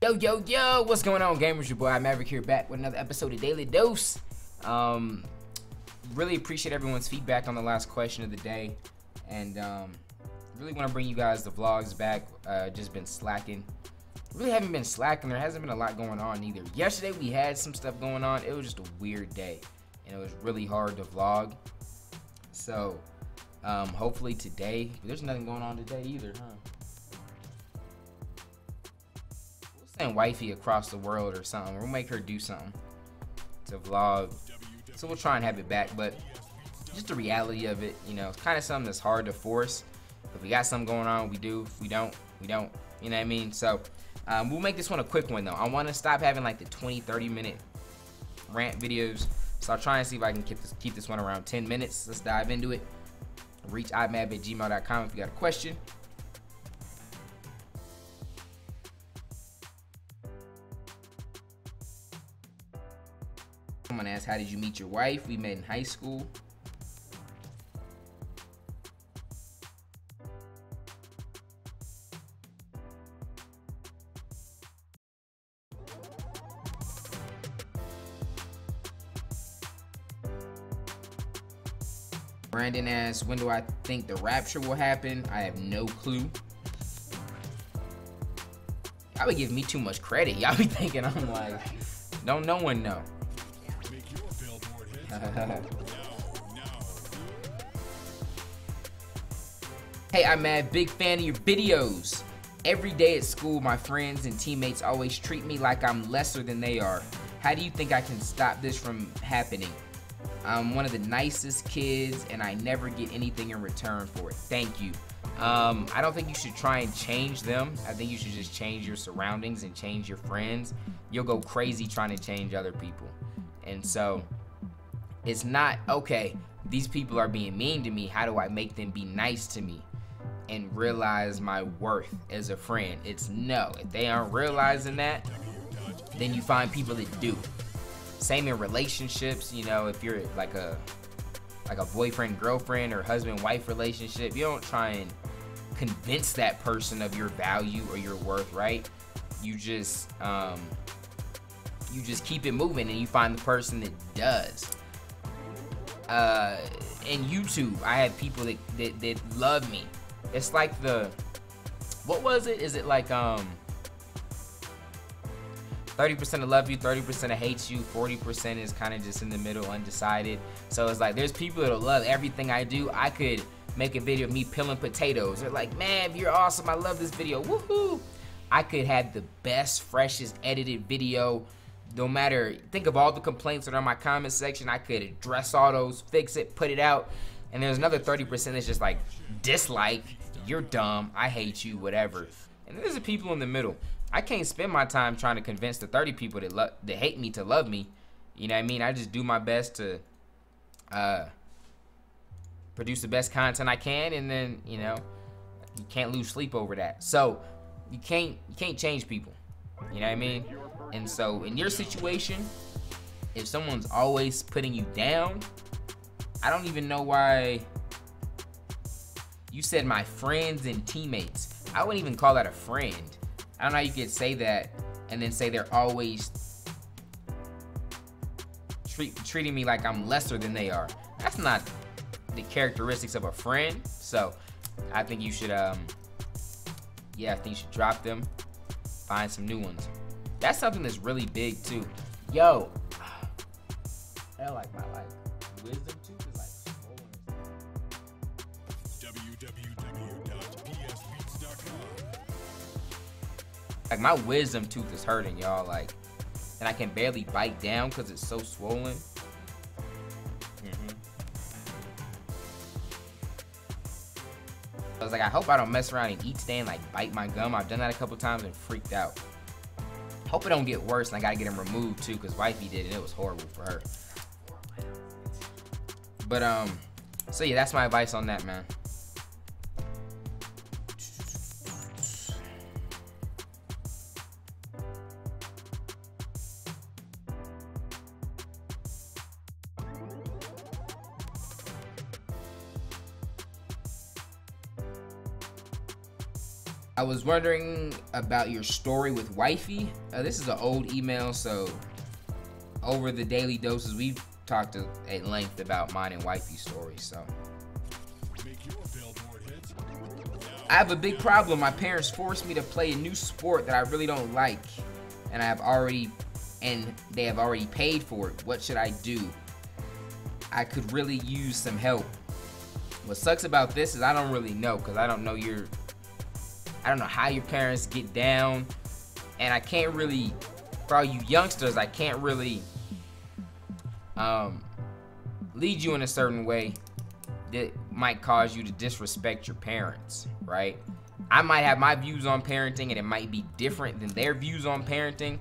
Yo, yo, yo, what's going on, gamers? Your boy, mav-rik here, back with another episode of Daily Dose. Really appreciate everyone's feedback on the last question of the day. And really want to bring you guys the vlogs back. Just been slacking. Really haven't been slacking. There hasn't been a lot going on either. Yesterday, we had some stuff going on. It was just a weird day. And it was really hard to vlog. So, hopefully today, there's nothing going on today either, huh? And WIFEY across the world or something. We'll make her do something to vlog, so we'll try and have it back. But just the reality of it, you know, it's kind of something that's hard to force. If we got something going on, we do. If we don't, we don't. You know what I mean? So we'll make this one a quick one though. I want to stop having like the 20-30 minute rant videos, so I'll try and see if I can keep this one around 10 minutes. Let's dive into it. Reach imav@gmail.com if you got a question. Someone asked, how did you meet your wife? We met in high school. Brandon asks, when do I think the rapture will happen? I have no clue. Y'all be giving me too much credit. Y'all be thinking I'm like, don't no one know. Hey, I'm mad, big fan of your videos. Every day at school, my friends and teammates always treat me like I'm lesser than they are. How do you think I can stop this from happening? I'm one of the nicest kids and I never get anything in return for it. Thank you. I don't think you should try and change them. I think you should just change your surroundings and change your friends. You'll go crazy trying to change other people. And so it's not, okay, these people are being mean to me. How do I make them be nice to me and realize my worth as a friend? It's no. If they aren't realizing that, then you find people that do. Same in relationships, you know, if you're like a boyfriend-girlfriend or husband-wife relationship, you don't try and convince that person of your value or your worth, right? You just keep it moving and you find the person that does. In YouTube, I have people that love me. It's like what was it? Is it like 30% love you, 30% hate you, 40% is kind of just in the middle, undecided. So it's like there's people that'll love everything I do. I could make a video of me peeling potatoes. They're like, man, you're awesome. I love this video. Woohoo! I could have the best, freshest edited video. No matter, think of all the complaints that are in my comment section, I could address all those, fix it, put it out. And there's another 30% that's just like, dislike, you're dumb, I hate you, whatever. And there's the people in the middle. I can't spend my time trying to convince the 30 people that hate me to love me. You know what I mean? I just do my best to produce the best content I can, and then, you know, you can't lose sleep over that. So you can't change people. You know what I mean? And so in your situation, if someone's always putting you down, I don't even know why you said my friends and teammates. I wouldn't even call that a friend. I don't know how you could say that and then say they're always treating me like I'm lesser than they are. That's not the characteristics of a friend. So I think you should, I think you should drop them, find some new ones. That's something that's really big too. Yo, I like my wisdom tooth is like swollen. www.psbeats.com. Like my wisdom tooth is hurting, y'all. Like, and I can barely bite down because it's so swollen. I was like, I hope I don't mess around and eat today and like bite my gum. I've done that a couple times and freaked out. Hope it don't get worse and I gotta get them removed too, because wifey did it. It was horrible for her. But so yeah, that's my advice on that, man. I was wondering about your story with WIFEY. This is an old email, so over the daily doses, we've talked at length about mine and WIFEY stories. So I have a big problem. My parents forced me to play a new sport that I really don't like, and they have already paid for it. What should I do? I could really use some help. What sucks about this is I don't really know, because I don't know how your parents get down, and I can't really, for all you youngsters, I can't really lead you in a certain way that might cause you to disrespect your parents, right? I might have my views on parenting, and it might be different than their views on parenting,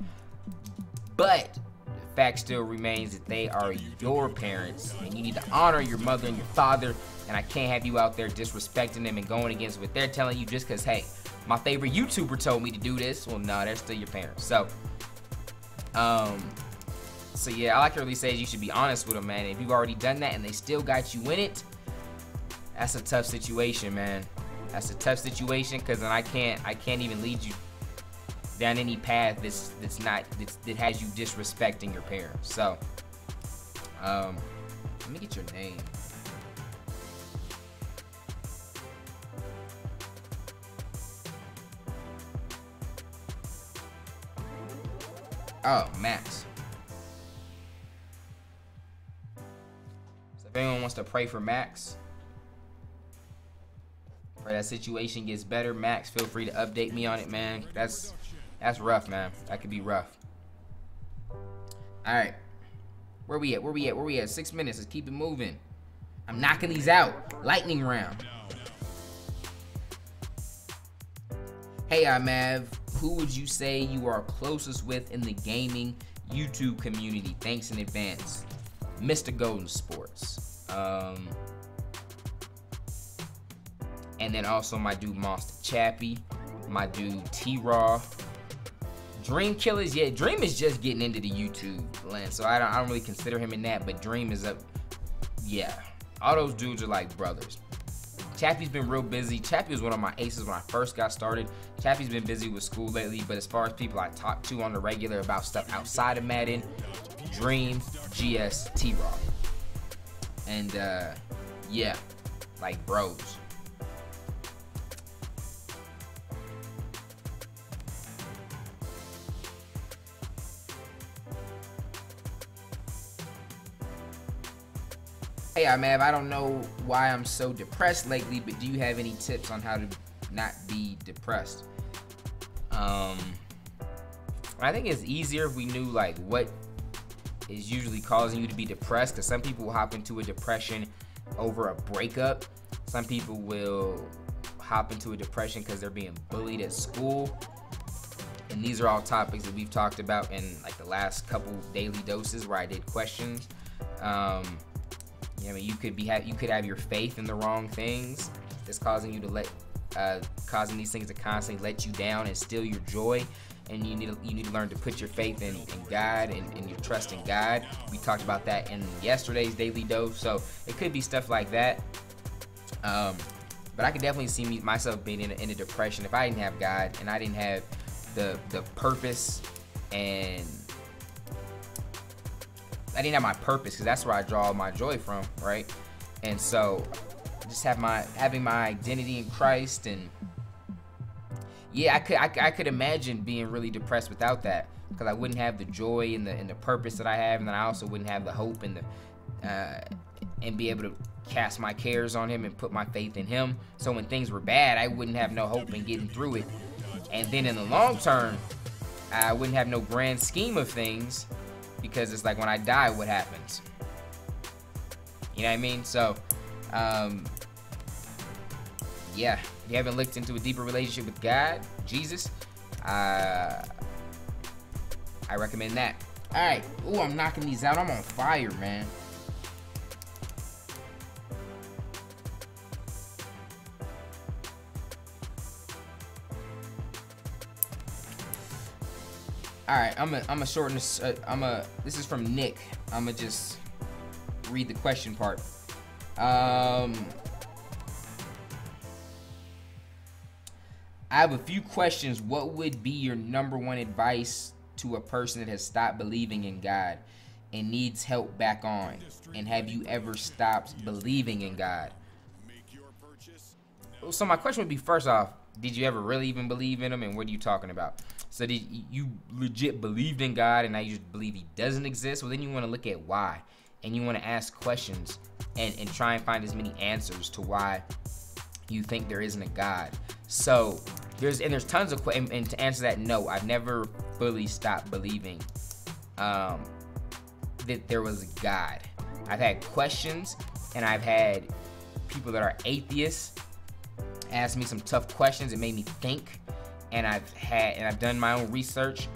but the fact still remains that they are your parents, and you need to honor your mother and your father, and I can't have you out there disrespecting them and going against what they're telling you just because, hey, my favorite YouTuber told me to do this. Well, no, they're still your parents. So yeah, all I can really say is you should be honest with them, man. If you've already done that and they still got you in it, that's a tough situation, man. That's a tough situation, because then I can't even lead you down any path that has you disrespecting your parents. So let me get your name. Oh, Max. So if anyone wants to pray for Max, pray that situation gets better, Max, feel free to update me on it, man. That's rough, man. That could be rough. All right. Where we at? 6 minutes. Let's keep it moving. I'm knocking these out. Lightning round. Hey, Mav. Who would you say you are closest with in the gaming YouTube community? Thanks in advance. Mr. Golden Sports. And then also my dude Monster Chappie. My dude T-Raw. Dream Killers. Yeah, Dream is just getting into the YouTube land, so I don't really consider him in that, but Dream is up. Yeah. All those dudes are like brothers. Chappie's been real busy. Chappie was one of my aces when I first got started. Chappie's been busy with school lately, but as far as people I talk to on the regular about stuff outside of Madden, Dream, GS, T-Raw. And yeah, like bros. Hey, Mav, I don't know why I'm so depressed lately, but do you have any tips on how to not be depressed? I think it's easier if we knew like what is usually causing you to be depressed, because some people will hop into a depression over a breakup. Some people will hop into a depression because they're being bullied at school. And these are all topics that we've talked about in like the last couple daily doses where I did questions. I mean, you could have your faith in the wrong things that's causing you to causing these things to constantly let you down and steal your joy. And you need to learn to put your faith in God and your trust in God. We talked about that in yesterday's daily dose. So it could be stuff like that. But I could definitely see myself being in a depression if I didn't have God and I didn't have the purpose, and I didn't have my purpose, because that's where I draw my joy from, right? And so just having my identity in Christ, and yeah, I could imagine being really depressed without that, because I wouldn't have the joy and the purpose that I have, and then I also wouldn't have the hope and be able to cast my cares on Him and put my faith in Him. So when things were bad, I wouldn't have no hope in getting through it. And then in the long term, I wouldn't have no grand scheme of things, because it's like when I die, what happens? You know what I mean? So, yeah, if you haven't looked into a deeper relationship with God, Jesus, I recommend that. All right. Ooh, I'm knocking these out. I'm on fire, man. All right, I'm gonna shorten this. This is from Nick. I'm gonna just read the question part. I have a few questions. What would be your #1 advice to a person that has stopped believing in God and needs help back on? And have you ever stopped believing in God? So my question would be, first off, did you ever really even believe in him, and what are you talking about? So did you legit believed in God and now you just believe he doesn't exist? Well, then you want to look at why, and you want to ask questions and try and find as many answers to why you think there isn't a God. So there's tons of questions, and to answer that, no, I've never fully stopped believing that there was a God. I've had questions, and I've had people that are atheists ask me some tough questions. It made me think, and I've done my own research,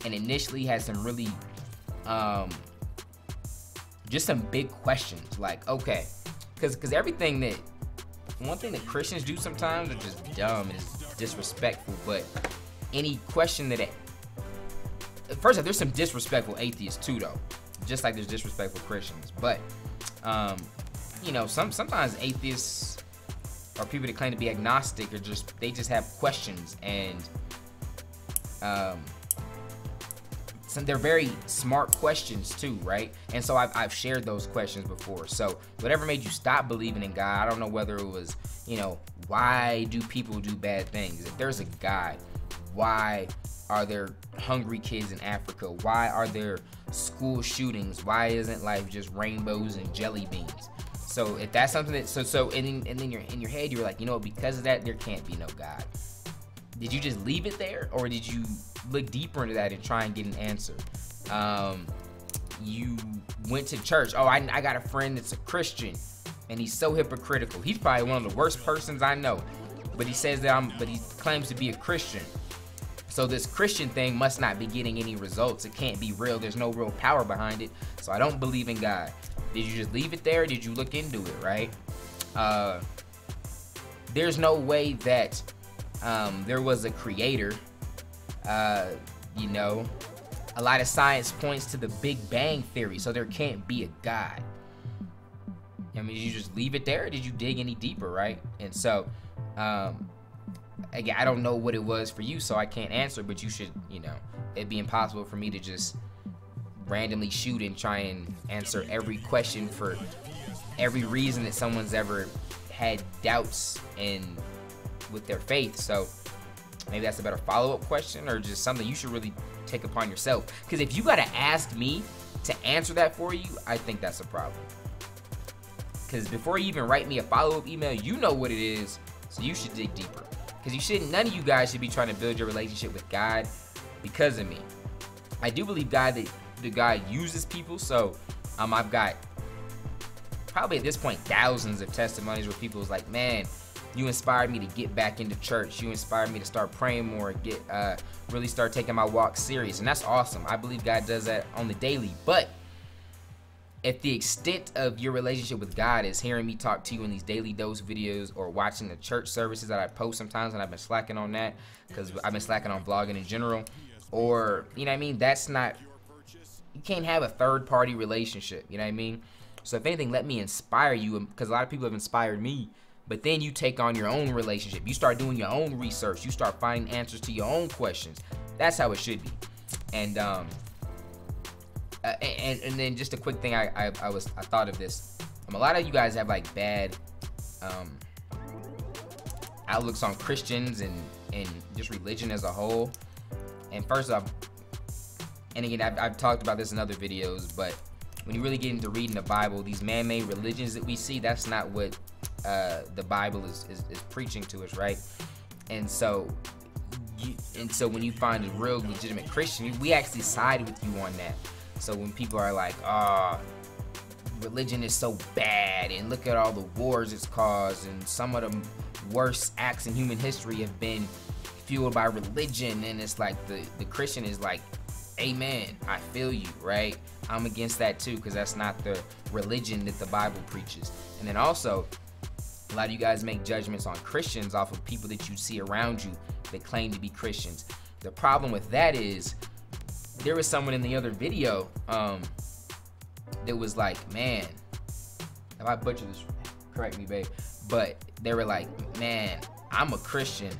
and initially had some really just some big questions, like, okay, because everything that one thing that Christians do sometimes are just dumb and is disrespectful. But any question that first off, there's some disrespectful atheists too, though, just like there's disrespectful Christians. But you know, sometimes atheists or people that claim to be agnostic are they just have questions, and they're very smart questions too, right? And so I've shared those questions before. So whatever made you stop believing in God, I don't know whether it was, you know, why do people do bad things? If there's a God, why are there hungry kids in Africa? Why are there school shootings? Why isn't life just rainbows and jelly beans? So if that's something that and then you're in your head, you're like, you know, because of that, there can't be no God. Did you just leave it there, or did you look deeper into that and try and get an answer? You went to church. Oh, I got a friend that's a Christian, and he's so hypocritical. He's probably one of the worst persons I know, but he says but he claims to be a Christian. So this Christian thing must not be getting any results. It can't be real. There's no real power behind it. So I don't believe in God. Did you just leave it there? Or did you look into it, right? There's no way that there was a creator. You know, a lot of science points to the Big Bang Theory, so there can't be a God. I mean, did you just leave it there, or did you dig any deeper, right? And so, again, I don't know what it was for you, so I can't answer, but you should, you know, it'd be impossible for me to just randomly shoot and try and answer every question for every reason that someone's ever had doubts with their faith. So maybe that's a better follow-up question, or just something you should really take upon yourself. Because if you gotta ask me to answer that for you, I think that's a problem. Because before you even write me a follow-up email, you know what it is, so you should dig deeper. Because none of you guys should be trying to build your relationship with God because of me. I do believe that God uses people, so I've got probably at this point thousands of testimonies where people was like, man, you inspired me to get back into church. You inspired me to start praying more, really start taking my walk serious. And that's awesome. I believe God does that on the daily. But if the extent of your relationship with God is hearing me talk to you in these daily dose videos, or watching the church services that I post sometimes, and I've been slacking on that because I've been slacking on vlogging in general, or, you know what I mean, that's not, you can't have a third-party relationship, you know what I mean? So if anything, let me inspire you, because a lot of people have inspired me. But then you take on your own relationship. You start doing your own research. You start finding answers to your own questions. That's how it should be. And then just a quick thing, I thought of this. A lot of you guys have like bad outlooks on Christians and just religion as a whole. And first off, and again, I've talked about this in other videos, but when you really get into reading the Bible, these man-made religions that we see, that's not what the Bible is preaching to us, right? And so when you find a real legitimate Christian, we actually side with you on that. So when people are like, religion is so bad, and look at all the wars it's caused, and some of the worst acts in human history have been fueled by religion, and it's like the Christian is like, amen, I feel you, right? I'm against that too, because that's not the religion that the Bible preaches. And then also, a lot of you guys make judgments on Christians off of people that you see around you that claim to be Christians. The problem with that is, there was someone in the other video that was like, man, if I butcher this, correct me, babe, but they were like, man, I'm a Christian,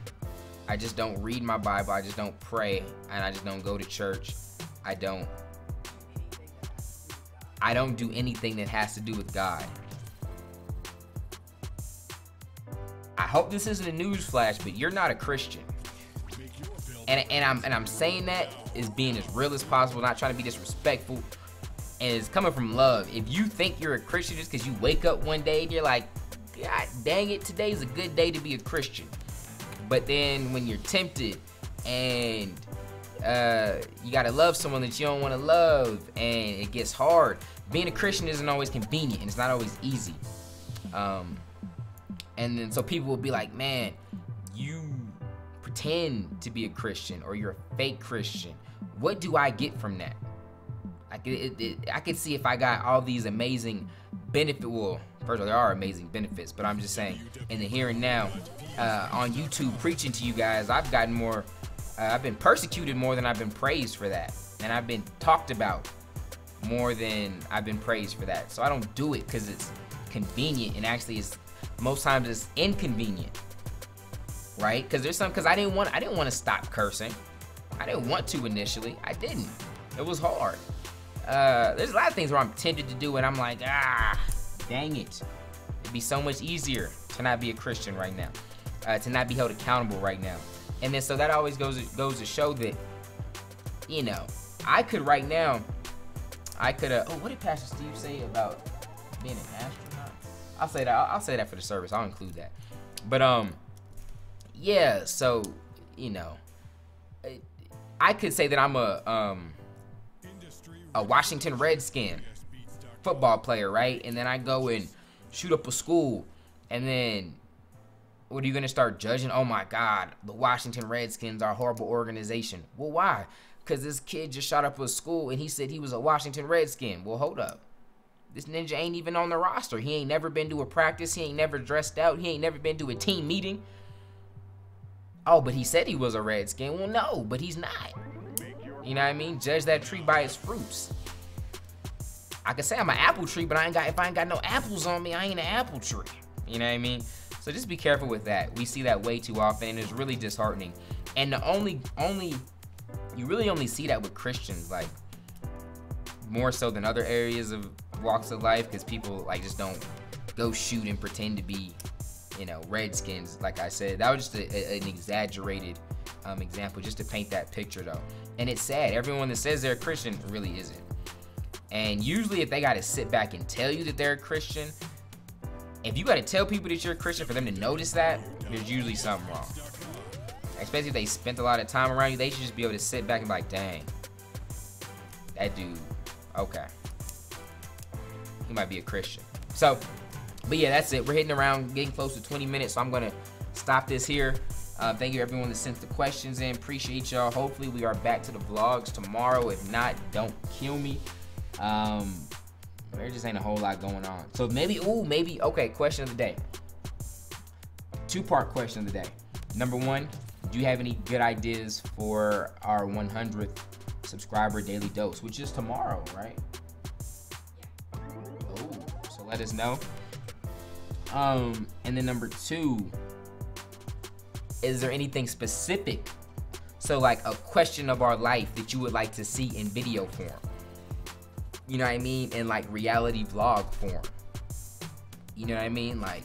I just don't read my Bible. I just don't pray, and I just don't go to church. I don't do anything that has to do with God. I hope this isn't a news flash, but you're not a Christian. And I'm saying that is being as real as possible, not trying to be disrespectful, and it's coming from love. If you think you're a Christian just because you wake up one day and you're like, God dang it, today's a good day to be a Christian. But then when you're tempted and you gotta love someone that you don't want to love, and it gets hard. Being a Christian isn't always convenient, and it's not always easy. And then so people will be like, man, you pretend to be a Christian, or you're a fake Christian. What do I get from that? I could see if I got all these amazing benefits. Well, first of all, there are amazing benefits, but I'm just saying, in the here and now, on YouTube preaching to you guys, I've gotten more. I've been persecuted more than I've been praised for that, and I've been talked about more than I've been praised for that. So I don't do it because it's convenient, and actually, most times it's inconvenient, right? Because I didn't want to stop cursing. I didn't want to initially. I didn't. It was hard. There's a lot of things where I'm tempted to do, and I'm like, dang it. It'd be so much easier to not be a Christian right now, to not be held accountable right now. And then so that always goes to show that, you know, I could right now, what did Pastor Steve say about being an astronaut? I'll say that for the service. I'll include that. But yeah, so, you know, I could say that I'm a Washington Redskin football player, right? And then I go and shoot up a school, and then what are you gonna start judging? Oh my God, the Washington Redskins are a horrible organization. Well, why? Because this kid just shot up a school and he said he was a Washington Redskin. Well, hold up. This ninja ain't even on the roster. He ain't never been to a practice. He ain't never dressed out. He ain't never been to a team meeting. Oh, but he said he was a Redskin. Well, no, but he's not. You know what I mean? Judge that tree by its fruits. I could say I'm an apple tree, but if I ain't got no apples on me, I ain't an apple tree. You know what I mean? So just be careful with that. We see that way too often, and it's really disheartening. And you really only see that with Christians, like more so than other areas of walks of life, because people like just don't go shoot and pretend to be, you know, Redskins. Like I said, that was just an exaggerated example just to paint that picture though. And it's sad. Everyone that says they're a Christian really isn't. And usually if they got to sit back and tell you that they're a Christian, if you got to tell people that you're a Christian for them to notice that, there's usually something wrong. Especially if they spent a lot of time around you, they should just be able to sit back and be like, dang, that dude, okay, he might be a Christian. So, but yeah, that's it. We're hitting around, getting close to 20 minutes, so I'm going to stop this here. Thank you everyone that sent the questions in. Appreciate y'all. Hopefully we are back to the vlogs tomorrow. If not, don't kill me. There just ain't a whole lot going on. So maybe, okay, question of the day. Two-part question of the day. Number one, do you have any good ideas for our 100th subscriber daily dose, which is tomorrow, right? Oh, so let us know. And then number two, is there anything specific? So like a question of our life that you would like to see in video form. You know what I mean? In like reality vlog form. You know what I mean? Like,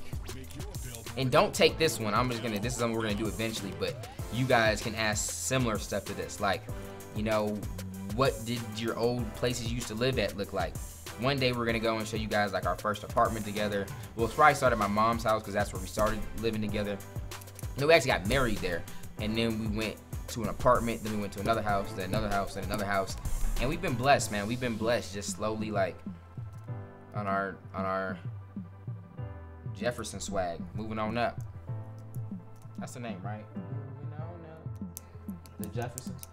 and don't take this one. This is something we're gonna do eventually, but you guys can ask similar stuff to this. Like, you know, what did your old places you used to live at look like? One day we're gonna go and show you guys like our first apartment together. We'll probably start at my mom's house because that's where we started living together. No, we actually got married there, and then we went to an apartment, then we went to another house, then another house, then another house. And we've been blessed, man. We've been blessed just slowly, like on our Jefferson swag, moving on up. That's the name, right? Moving on up. The Jeffersons.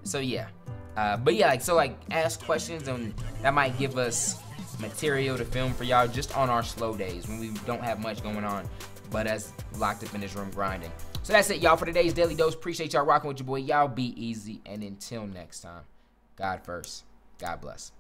So yeah, but yeah, like ask questions, and that might give us material to film for y'all just on our slow days when we don't have much going on, but as locked up in this room grinding. So that's it, y'all, for today's Daily Dose. Appreciate y'all rocking with your boy. Y'all be easy. And until next time, God first. God bless.